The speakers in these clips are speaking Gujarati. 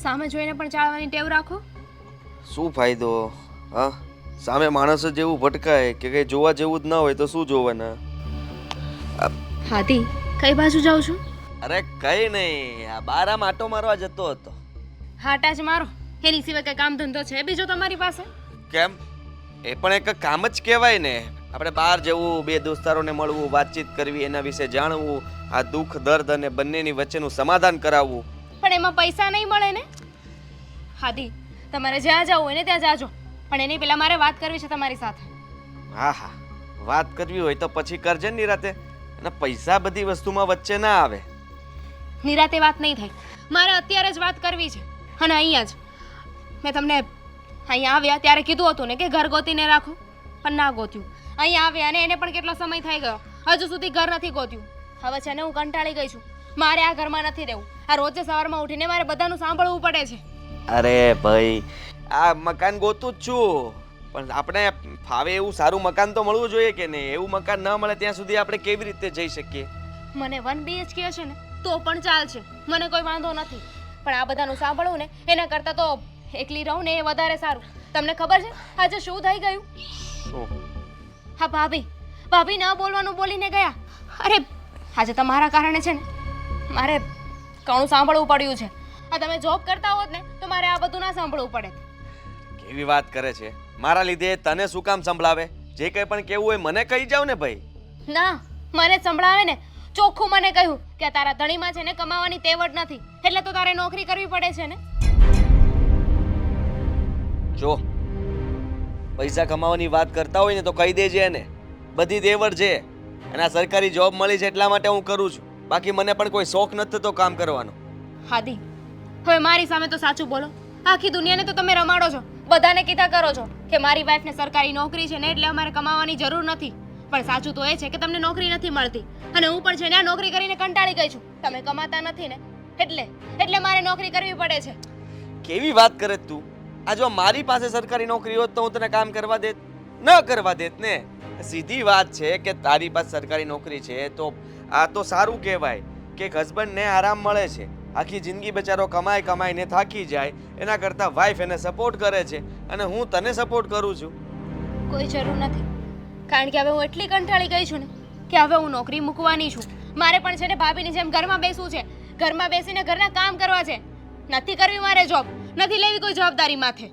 સામે જોઈને પણ ચાલવાની ટેવ રાખો. શું ફાયદો? હા, સામે માણસ જ જેવું ભટકાય કે કઈ જોવા જેવું જ ના હોય તો શું જોવાના? હાથી, કઈ બાજુ જાઉં છું? અરે કઈ નહીં, આ બાર આમ આટો મારવા જતો હતો. હાટા જ મારો, એની સિવાય કઈ કામ ધંધો છે બીજો તમારી પાસે? કેમ? એ પણ એક કામ જ કહેવાય ને. આપણે બહાર જવું, બે દોસ્તારોને મળવું, વાતચીત કરવી, એના વિશે જાણવું, આ દુઃખ દર્દ અને બંનેની વચ્ચેનું સમાધાન કરાવવું. પણ એમાં પૈસા નહીં મળે ને. હાદી, તમારે જ્યાં જવું હોય ને ત્યાં જાજો, પણ એની પહેલા મારે વાત કરવી છે તમારી સાથે. હા હા, વાત કરવી હોય તો પછી કરજે ને નિરાતે. અને પૈસા બધી વસ્તુમાં વચ્ચે ના આવે. નિરાતે વાત નહીં થાય, મારે અત્યારે જ વાત કરવી છે. અને અહીંયા જ મેં તમને અહીંયા આવ્યા ત્યારે કીધું હતું ને કે ઘર ગોતીને રાખો, પણ ના ગોત્યું. અહીંયા આવ્યા અને એને પણ કેટલો સમય થઈ ગયો, હજુ સુધી ઘર નથી ગોત્યું. હવે છે ને હું કંટાળી ગઈ છું, મારે આ ઘરમાં નથી રહેવું. આ રોજે સવારમાં ઉઠીને મારે બધાનું સાંભળવું પડે છે. અરે ભાઈ, આ મકાન ગોતું જ છું, પણ આપણે ફાવે એવું સારું મકાન તો મળવું જોઈએ કે નહીં? એવું મકાન ન મળે ત્યાં સુધી આપણે કેવી રીતે જઈ શકીએ? મને 1 BHK હશે ને તો પણ ચાલશે, મને કોઈ વાંધો નથી. પણ આ બધાનું સાંભળવું ને એના કરતાં તો એકલી રહું ને એ વધારે સારું. તમને ખબર છે આજે શું થઈ ગયું? શું? હા ભાભી ન બોલવાનું બોલીને ગયા. અરે આજે તમારા કારણે છે ને મારે ઘણું સાંભળવું પડ્યું છે. આ તમે જોબ કરતા હોત ને તો મારે આ બધું ના સાંભળવું પડે. કેવી વાત કરે છે? મારા લીધે તને શું કામ સંભળાવે? જે કંઈ પણ કેવું હોય મને કહી જાવ ને ભાઈ. ના, મને જ સંભળાવે ને. ચોખ્ખું મને કહ્યું કે તારા ધણીમાં છે ને કમાવાની તેવડ નથી, એટલે તો તારે નોકરી કરવી પડે છે ને. જો પૈસા કમાવાની વાત કરતા હોય ને તો કહી દેજે એને. બધી તેવડ છે અને આ સરકારી જોબ મળી છે એટલા માટે હું કરું છું. બાકી મને પણ કોઈ શોખ નથી થતો કામ કરવાનો. હાદી, હવે મારી સામે તો સાચું બોલો. આખી દુનિયાને તો તમે રમાડો છો, બધાને કીધા કરો છો કે મારી વાઈફને સરકારી નોકરી છે ને એટલે અમારે કમાવાની જરૂર નથી. પણ સાચું તો એ છે કે તમને નોકરી નથી મળતી અને હું પણ છે ને આ નોકરી કરીને કંટાળી ગઈ છું. તમે કમાતા નથી ને એટલે મારે નોકરી કરવી પડે છે. કેવી વાત કરે તું? આ જો મારી પાસે સરકારી નોકરી હોત તો હું તને કામ કરવા દેત? ન કરવા દેત ને. સીધી વાત છે કે તારી પાસે સરકારી નોકરી છે તો આ તો સારું કહેવાય કે હસબન્ડને આરામ મળે છે. આખી જિંદગી બચારો કમાઈને થાકી જાય એના કરતાં વાઈફ એને સપોર્ટ કરે છે અને હું તને સપોર્ટ કરું છું. કોઈ જરૂર નથી, કારણ કે હવે હું એટલી કંટાળી ગઈ છું ને કે હવે હું નોકરી મૂકવાની છું. મારે પણ છે ને ભાભીની જેમ ઘરમાં બેસવું છે, ઘરમાં બેસીને ઘરના કામ કરવા છે. નથી કરવી મારે જોબ, નથી લેવી કોઈ જવાબદારી માથે.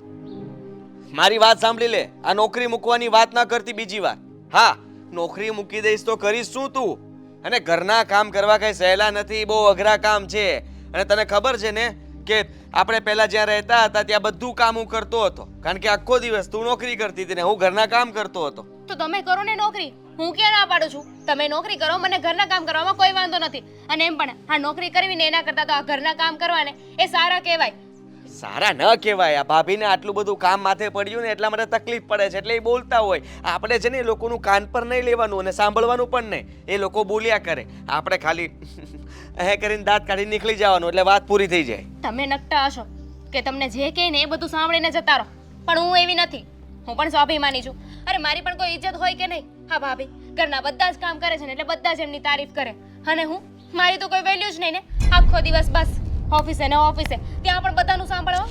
મારી વાત સાંભળી લે. આ નોકરી મૂકવાની વાત ના કરતી બીજી વાર. હા, નોકરી મૂકી દઈશ તો કરીશ શું તું? અને ઘરના કામ કરવા કઈ સહેલા નથી, બહુ અઘરા કામ છે. અને તને ખબર છે ને કે આપણે પહેલા જ્યાં રહેતા હતા ત્યાં બધું કામ હું કરતો હતો, કારણ કે આખો દિવસ તું નોકરી કરતી હતી ને હું ઘરના કામ કરતો હતો. તો તમે કરો ને નોકરી, હું ક્યાં ના પાડું છું. તમે નોકરી કરો, મને ઘરના કામ કરવામાં કોઈ વાંધો નથી. અને એમ પણ આ નોકરી કરવી ને એના કરતાં તો આ ઘરના કામ કરવા ને એ સારા કહેવાય. સારા ન કહેવાય. આ ભાભીને આટલું બધું કામ માથે પડ્યું ને એટલા માટે તકલીફ પડે છે એટલે એ બોલતા હોય. આપણે છે ને એ લોકોનું કાન પર નહીં લેવાનું અને સાંભળવાનું પણ નહીં. એ લોકો બોલ્યા કરે, આપણે ખાલી કરીને દાંત કાઢી નીકળી જવાનું એટલે વાત પૂરી થઈ જાય. તમે નકટા હશો કે તમને જે કહે ને એ બધું સાંભળીને જતા રહો, પણ હું એવી નથી. હું પણ સ્વાભિમાની છું. અરે મારી પણ કોઈ ઇજ્જત હોય કે નહીં? હા ભાભી ઘરના બધા જ કામ કરે છે ને એટલે બધા જ એમની તારીફ કરે. અને મારી તો કોઈ વેલ્યુ જ નહીં ને. આખો દિવસ બસ ઓફિસે ને ઓફિસે, ત્યાં પણ બધાનું સાંભળો.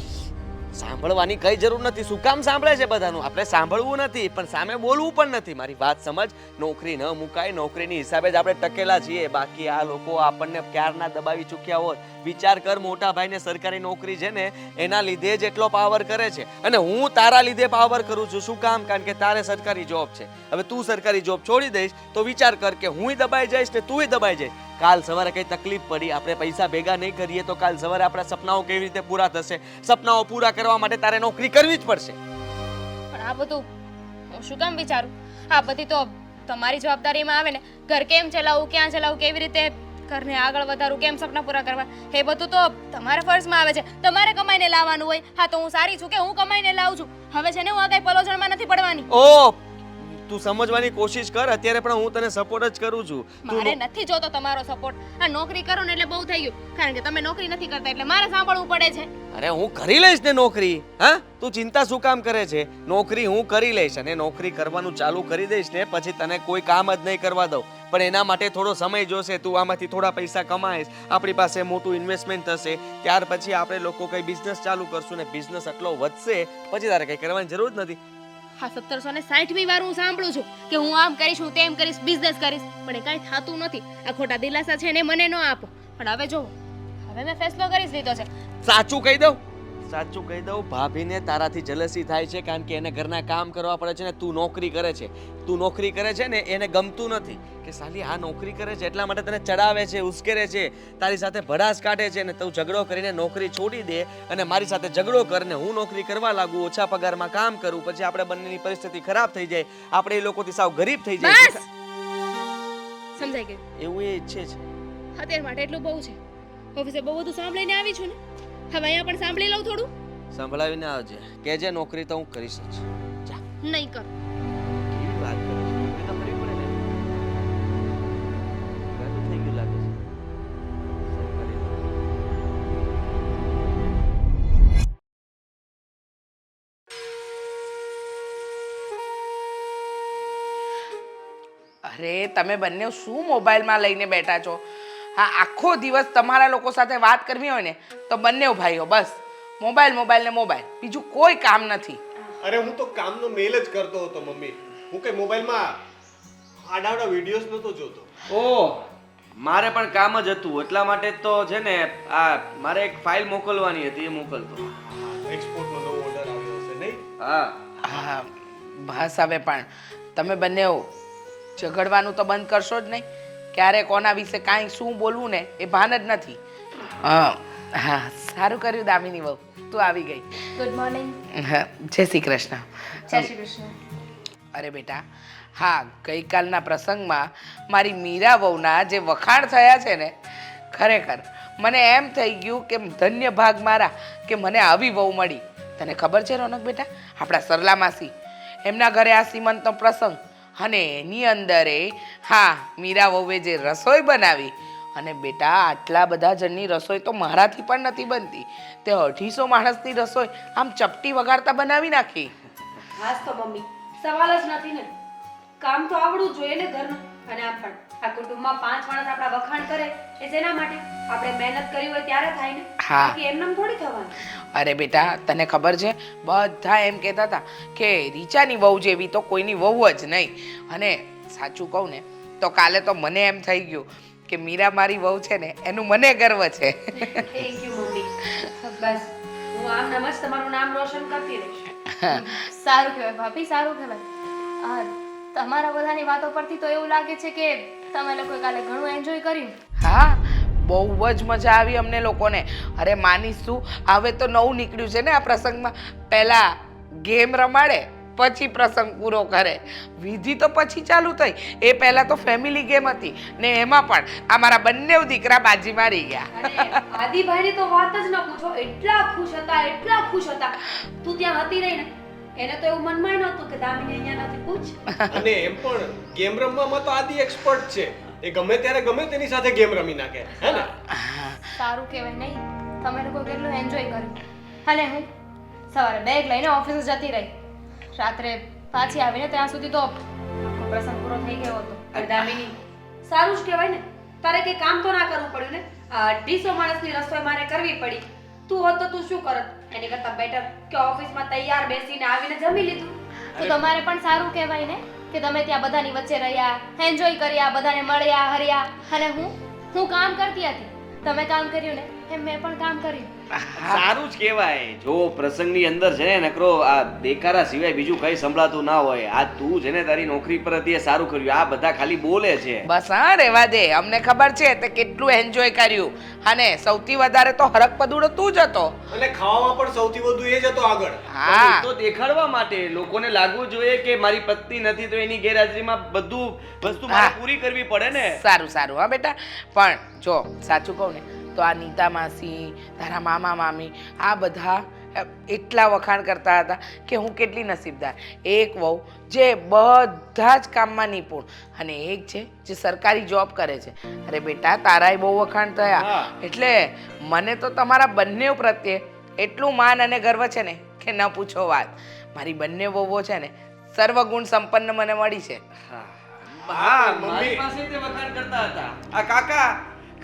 સાંભળવાની કઈ જરૂર નથી. શું કામ સાંભળે છે બધાનું? આપણે સાંભળવું નથી પણ સામે બોલવું પણ નથી. મારી વાત સમજ. નોકરી ન મુકાય, નોકરીની હિસાબે જ આપણે ટકેલા છીએ. બાકી આ લોકો આપણને ક્યારના દબાવી ચૂક્યા હોત. વિચાર કર, મોટા ભાઈને સરકારી નોકરી છે ને એના લીધે જ એટલો પાવર કરે છે અને હું તારા લીધે પાવર કરું છું. શું કામ? કારણ કે તારે સરકારી જોબ છે. હવે તું સરકારી જોબ છોડી દઈશ તો વિચાર કર કે હુંય દબાઈ જઈશ ને તુંય દબાઈ જઈશ. કાલ સવારે કઈ તકલીફ પડી, આપણે પૈસા ભેગા નહીં કરીએ તો કાલ સવારે આપણા સપનાઓ કેવી રીતે પૂરા થશે? સપનાઓ પૂરા કરવા માટે તારે નોકરી કરવી જ પડશે. પણ આ બધું હું શું કામ વિચારું? આ બધી તો તમારી જવાબદારીમાં આવે ને. ઘર કેમ ચલાવવું, ક્યાં ચલાવવું, કેવી રીતે ઘરને આગળ વધારવું, કેમ સપના પૂરા કરવા, એ બધું તો તમારા ફર્જમાં આવે છે. તમારે કમાઈને લાવવાનું હોય. હા તો હું સારી છું કે હું કમાઈને લાવું છું. હવે છે ને હું આ કઈ પલોજણમાં નથી પડવાની. ઓ તું સમજવાની કોશિશ કર. અત્યારે પણ હું તને સપોર્ટ જ કરું છું. મારે નથી જોતો તમારો સપોર્ટ. આ નોકરી કરો ને એટલે બહુ થઈ ગયું, કારણ કે તમે નોકરી નથી કરતા એટલે મારે સાંભળવું પડે છે. અરે હું કરી લઈશ ને નોકરી. હા, તું ચિંતા શું કામ કરે છે? નોકરી હું કરી લઈશ અને નોકરી કરવાનું ચાલુ કરી દઈશ ને પછી તને કોઈ કામ જ નહીં કરવા દઉં. પણ એના માટે થોડો સમય જોશે. તું આમાંથી થોડા પૈસા કમાઈશ, આપણી પાસે મોટું ઇન્વેસ્ટમેન્ટ થશે, ત્યાર પછી આપણે લોકો કઈ બિઝનેસ ચાલુ કરશું ને બિઝનેસ એટલો વધશે પછી તારે કઈ કરવાની જરૂર જ નથી. હા, 1760મી વાર હું સાંભળું છું કે હું આમ કરીશ, હું તેમ કરીશ, બિઝનેસ કરીશ, પણ એ કાંઈ થતું નથી. આ ખોટા દિલાસા છે ને મને ન આપો. પણ હવે જો, હવે મેં ફેસલો કરી જ લીધો છે. સાચું કહી દઉં, સાચું કહી દઉં, ભાભીને તારાથી જલસી થાય છે કારણ કે એને ઘરના કામ કરવા પડે છે ને તું નોકરી કરે છે. તું નોકરી કરે છે ને એને ગમતું નથી કે સાલી આ નોકરી કરે છે એટલા માટે તને ચડાવે છે, ઉશ્કેરે છે, તારી સાથે ભડાસ કાઢે છે ને તું ઝઘડો કરીને નોકરી છોડી દે અને મારી સાથે ઝઘડો કરીને હું નોકરી કરવા લાગુ, ઓછા પગારમાં કામ કરું, પછી આપણે બંનેની પરિસ્થિતિ ખરાબ થઈ જાય, આપણે એ લોકોથી સાવ ગરીબ થઈ જાય. બસ સમજાઈ ગયું. એવું એ ઈચ્છે છે. અત્યાર માટે એટલું બહુ છે. ઓફિસે બહુ બધું સાંભળીને આવી છું ને, હવે અહીંયા પણ સાંભળી લઉં થોડું. સંભળાવીને આવજે. કેજે નોકરી તો હું કરીશ જ. જા. નહીં કર. કેવી વાત કરે છે? નોકરી તો કરવી પડે ને. ગાંડું થઈ ગયું લાગે છે. સહી કરી દો. અરે તમે બંને શું મોબાઈલમાં લઈને બેઠા છો? હા, આખો દિવસ તમારા લોકો સાથે વાત કરવી હોય ને તો બંને ભાઈઓ બસ મોબાઈલ મોબાઈલ ને મોબાઈલ, બીજું કોઈ કામ નથી. અરે હું તો કામનો મેલ જ કરતો હતો મમ્મી. હું કઈ મોબાઈલમાં આડાવડા વિડીયોઝ નતો જોતો. ઓહ, મારે પણ કામ જ હતું એટલા માટે જ તો છે ને આ મારે એક ફાઇલ મોકલવાની હતી એ મોકલતો. એક્સપોર્ટનો નવો ઓર્ડર આવ્યો હશે નહીં? હા. હા બસ હવે પણ તમે બંને ઝઘડવાનું તો બંધ કરશો જ નહીં. ક્યારે કોના વિશે કાંઈ શું બોલવું ને એ ભાન જ નથી. હા સારું કર્યું દામિની વહુ, તું આવી ગઈ. Good morning. હા, જય શ્રી કૃષ્ણ. જય શ્રી કૃષ્ણ. અરે બેટા, હા ગઈકાલના પ્રસંગમાં મારી મીરા વહુના જે વખાણ થયા છે ને, ખરેખર મને એમ થઈ ગયું કે ધન્ય ભાગ મારા કે મને આવી વહુ મળી. તને ખબર છે રોનક બેટા, આપણા સરલા માસી એમના ઘરે આ સીમંતનો પ્રસંગ અને એની અંદરે હા મીરા વહુએ જે રસોઈ બનાવી અને બેટા આટલા બધા જણની રસોઈ તો મારાથી પણ નથી બનતી. તે 250 માણસની રસોઈ આમ ચપટી વગાડતા બનાવી નાખી. હાસ તો મમ્મી, સવાલ જ નથી ને. કામ તો આવડવું જોઈએ ને ઘરનું. અને આમ પણ આ કુટુંબમાં 5 માણસ આપણા વખાણ કરે એ જેના માટે? આપણે મહેનત કરી હોય ત્યારે થાય ને. હા. બાકી એમનેમ થોડી થવાનું. અરે બેટા તને ખબર છે, બધા એમ કહેતા હતા કે રીચાની વહુ જેવી તો કોઈની વહુ જ નહીં. અને સાચું કહું ને તો કાલે તો મને એમ થઈ ગયું કે મીરા મારી વહુ છે ને એનું મને ગર્વ છે. Thank you mummy. બસ હું આમ નામ જ તમારું નામ રોશન કરતી રહીશ. સારું કહેવાય ભાભી, સારું કહેવાય. તમારા બધાની વાતો પરથી તો એવું લાગે છે કે તમે લોકોએ કાલે ઘણું એન્જોય કર્યું. હા બહુ જ મજા આવી અમને લોકોને. અરે માનીશું, હવે તો નવું નીકળ્યું છે ને આ પ્રસંગમાં. પહેલા ગેમ રમાડે પછી પ્રસંગ પૂરો કરે. વિધિ તો પછી ચાલુ થઈ, એ પહેલા તો ફેમિલી ગેમ હતી ને એમાં પણ અમારા બંને દીકરા બાજી મારી ગયા. અને આદિભાઈની તો વાત જ ન પૂછો, એટલા ખુશ હતા, એટલા ખુશ હતા. તું ત્યાં હતી નહીં ને, એને તો એવું મનમાં નહોતું કે દામિની અહીંયા નથી. પૂછ. અને એમ પણ ગેમ રમવામાં તો આદિ એક્સપર્ટ છે. એ ગમે ત્યારે ગમે તેની સાથે ગેમ રમી નાખે, હે ને? સારું કહેવાય નહીં, તમે લોકો કેટલું એન્જોય કર્યું. અને હું સવારે બેગ લઈને ઓફિસ જતી રહી, રાત્રે પાછી આવીને ત્યાં સુધી તો આખો પ્રસંગ પૂરો થઈ ગયો હતો. અરે દામિની, સારું જ કહેવાય ને. તારે કંઈ કામ તો ના કરવું પડ્યું ને. આ 250 માણસની રસોઈ મારે કરવી પડી. તું હોત તો તું શું કરત? એની કરતાં બેટર કે ઓફિસમાં તૈયાર બેસીને આવીને જમી લીધું. તો તમારે પણ સારું કહેવાય ને કે તમે ત્યાં બધાની વચ્ચે રહ્યા, એન્જોય કર્યા, બધાને મળ્યા, હર્યા. અને હું કામ કરતી હતી, તમે કામ કર્યું ને એમ મેં પણ કામ કર્યું. સારું જ કહેવાય. જો પ્રસંગની અંદર છે ને નકરો આ દેખાડા સિવાય બીજું કઈ સંભળાતું ના હોય. આ તું છે ને તારી નોકરી પર હતી એ સારું કર્યું. આ બધા ખાલી બોલે છે. બસ હા રેવા દે, અમને ખબર છે તે કેટલું એન્જોય કર્યું. અને સૌથી વધારે તો હરક પદુડો તું જ હતો. અને ખાવામાં પણ સૌથી વધુ એ જ હતો આગળ. હા પણ એ તો દેખાડવા માટે લોકોને લાગવું જોઈએ કે મારી પત્ની નથી તો એની ગેરહાજરીમાં બધું વસ્તુ મારે હા. પૂરી કરવી પડે ને. સારું સારું હા બેટા. પણ જો સાચું કહું ને તો આ નીતા માસી, તારા મામા મામી આ બધા એટલા વખાણ કરતા હતા કે હું કેટલી નસીબદાર. એક વહુ જે બધા જ કામમાં નિપુણ અને એક છે જે સરકારી જોબ કરે છે. અરે બેટા તારાય બહુ વખાણ થયા. હા. એટલે મને તો તમારા બંને પ્રત્યે એટલું માન અને ગર્વ છે ને કે ન પૂછો વાત. મારી બંને વહુઓ છે ને સર્વગુણ સંપન્ન મને મળી છે. હા મમ્મી. મારી પાસે તે વખાણ કરતા હતા. આ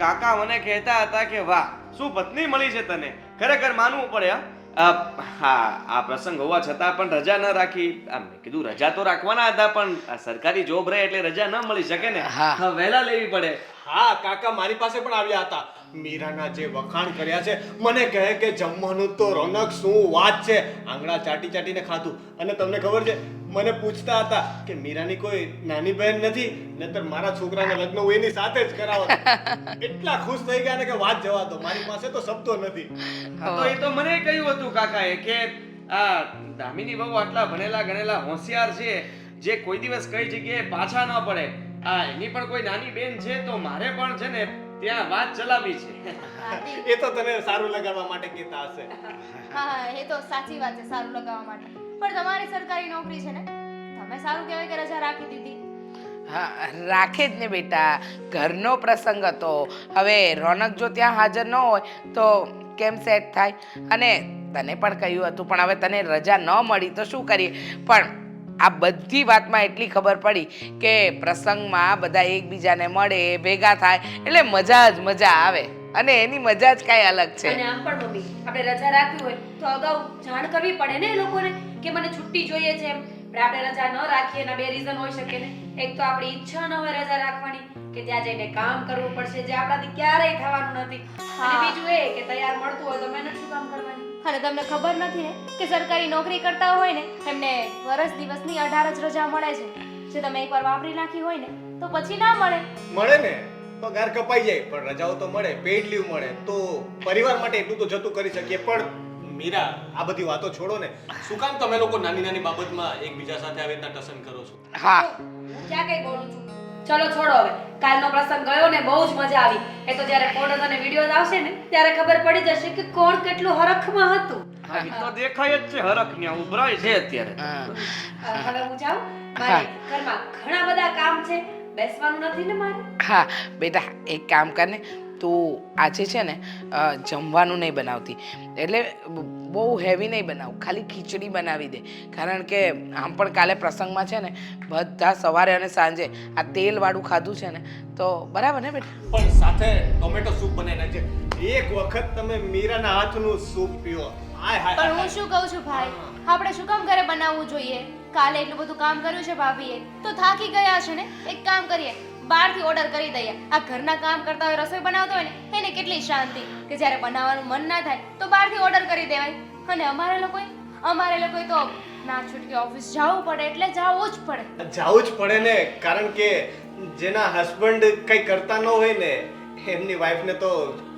કાકા મને કહેતા હતા કે વાહ શું પત્ની મળી છે તને. ખરેખર માનવું પડે હા. આ પ્રસંગ હોવા છતાં પણ રજા ન રાખી. મેં કીધું રજા તો રાખવાના હતા પણ આ સરકારી જોબ રહે એટલે રજા ન મળી શકે ને. હા. વહેલા લેવી પડે. હા કાકા મારી પાસે પણ આવ્યા હતા. મીરાના જે વખાણ કર્યા છે મને કહે કે જમવાનું તો રોનક શું વાત છે. આંગળા ચાટી ચાટીને ખાધું. અને તમને ખબર છે મને પૂછતા હતા કે મીરાની કોઈ નાની બહેન નથી નહીતર મારા છોકરાના લગ્ન હું એની સાથે જ કરાવત. એટલા ખુશ થઈ ગયા ને કે વાત જવા દો. મારી પાસે તો શબ્દો નથી. તો એ તો મને કહ્યું હતું કાકાએ કે આ દામિની બહુ આટલા ભણેલા ગણેલા હોશિયાર છે જે કોઈ દિવસ કઈ જગ્યાએ પાછા ન પડે. એની પણ કોઈ નાની બેન છે તો મારે પણ છે ને ત્યાં વાત ચલાવી છે. એ તો તને સારું લગાડવા માટે કહેતા હશે. હા એ તો સાચી વાત છે, સારું લગાવવા માટે. પણ તમારી સરકારી નોકરી છે ને, તમે સારું કહેવાય કે રજા રાખી દીધી. હા રાખે જ ને બેટા, ઘરનો પ્રસંગ હતો. હવે રોનક જો ત્યાં હાજર ન હોય તો કેમ સેટ થાય. અને તને પણ કહ્યું હતું પણ હવે તને રજા ન મળી તો શું કરીએ. પણ આ બધી વાતમાં એટલી ખબર પડી કે પ્રસંગમાં બધા એકબીજાને મળે ભેગા થાય એટલે મજા જ મજા આવે અને એની મજા જ કાંઈ અલગ છે. અને આમ પણ મમ્મી આપણે રજા રાખવી હોય તો અગાઉ જાણ કરવી પડે ને એ લોકોને કે મને છુટ્ટી જોઈએ છે એમ. પણ આપણે રજા ન રાખીએ એના બે રીઝન હોઈ શકે ને. એક તો આપણી ઈચ્છા ન હોય રજા રાખવાની કે ત્યાં જઈને કામ કરવું પડશે જે આપણાથી ક્યારેય થવાનું નથી. અને બીજું એ કે તૈયાર મળતું હોય તો મહેનત શું કામ કરવાની. અને તમને ખબર નથી ને કે સરકારી નોકરી કરતા હોય ને એમને વર્ષ દિવસની 18 જ રજા મળે છે. જે તમે એકવાર વાપરી નાખી હોય ને તો પછી ના મળે. મળે ને પગાર કપાઈ જાય પણ રજાઓ તો મળે, પેડ લીવ મળે તો પરિવાર માટે એટલું તો જતું કરી શકીએ. પણ મીરા આ બધી વાતો છોડો ને. શું કામ તમે લોકો નાની નાની બાબતમાં એકબીજા સાથે આવી રીતના ટસન કરો છો? હા હું ક્યાં કઈ બોલું છું. ચલો છોડો હવે. કાલનો પ્રસંગ ગયો ને બહુ જ મજા આવી. એ તો જ્યારે ફોટોસ અને વિડીયોઝ આવશે ને ત્યારે ખબર પડી જશે કે કોણ કેટલું હરખમાં હતું. એ તો દેખાય જ છે હરખ ને ઉભરાય છે અત્યારે. હવે હું જાઉં. મારે ઘરમાં ઘણા બધા કામ છે. બેસવાનું નથી ને મારે. હા બેટા એક કામ કર ને, તું આજે છે ને જમવાનું નહીં બનાવતી. એટલે બહુ હેવી નહીં બનાવ, ખાલી ખીચડી બનાવી દે. કારણ કે આમ પણ કાલે પ્રસંગમાં છે ને બધા સવારે અને સાંજે આ તેલવાળું ખાધું છે ને તો બરાબર ને બેટા. પણ સાથે ટોમેટો સૂપ બનાવી નાખજે. એક વખત તમે મીરાના હાથનું સૂપ પીઓ. હાય હાય પણ હું શું કહું છું ભાઈ, આપણે શું કામ ઘરે બનાવવું જોઈએ? કાલે એટલું બધું કામ કર્યું છે ભાભીએ તો થાકી ગયા છે ને. એક કામ કરીએ, બહારથી ઓર્ડર કરી દઈએ. આ ઘરના કામ કરતા હોય, રસોઈ બનાવતા હોય ને એને કેટલી શાંતિ કે જ્યારે બનાવવાનું મન ના થાય તો બહારથી ઓર્ડર કરી દેવાય. અને અમારે લોકોએ તો ના છૂટકે ઓફિસ જવું પડે એટલે જવું જ પડે. જાવું જ પડે ને. કારણ કે જેના હસબન્ડ કંઈ કરતા ન હોય ને એમની વાઈફને તો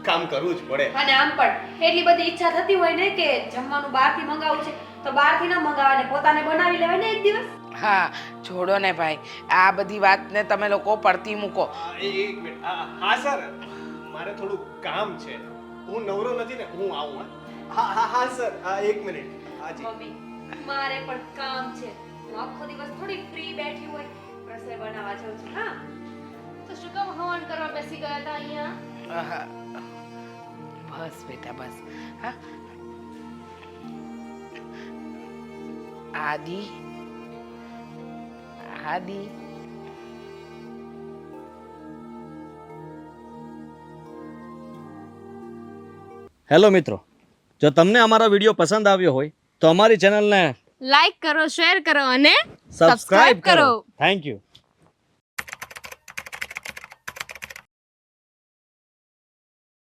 કામ કરવું જ પડે. અને આમ પણ એટલી બધી ઈચ્છા થતી હોય ને કે જમવાનું બહારથી મંગાવવું છે તો બહારથી ન મંગાવે ને પોતાને બનાવી લેવાય ને એક દિવસ. હા છોડો ને ભાઈ, આ બધી વાતને તમે લોકો પડતી મૂકો. એક મિનિટ. હા સર, મારે થોડું કામ છે. હું નવરો નથી ને, હું આવું. હા હા હા સર. એક મિનિટ. હાજી. મમ્મી મારે પણ કામ છે. હું આખો દિવસ થોડી ફ્રી બેઠી હોય રસોઈ બનાવવા જાઉં છું. હા તો શું કામ હવન કરવા બેસી ગયા હતા અહીંયા? આહા. બસ બેટા બસ. હા આદિ હેલો મિત્રો, જો તમને અમારો વિડીયો પસંદ આવ્યો હોય તો અમારી ચેનલને લાઈક કરો, શેર કરો અને સબસ્ક્રાઇબ કરો. Thank you.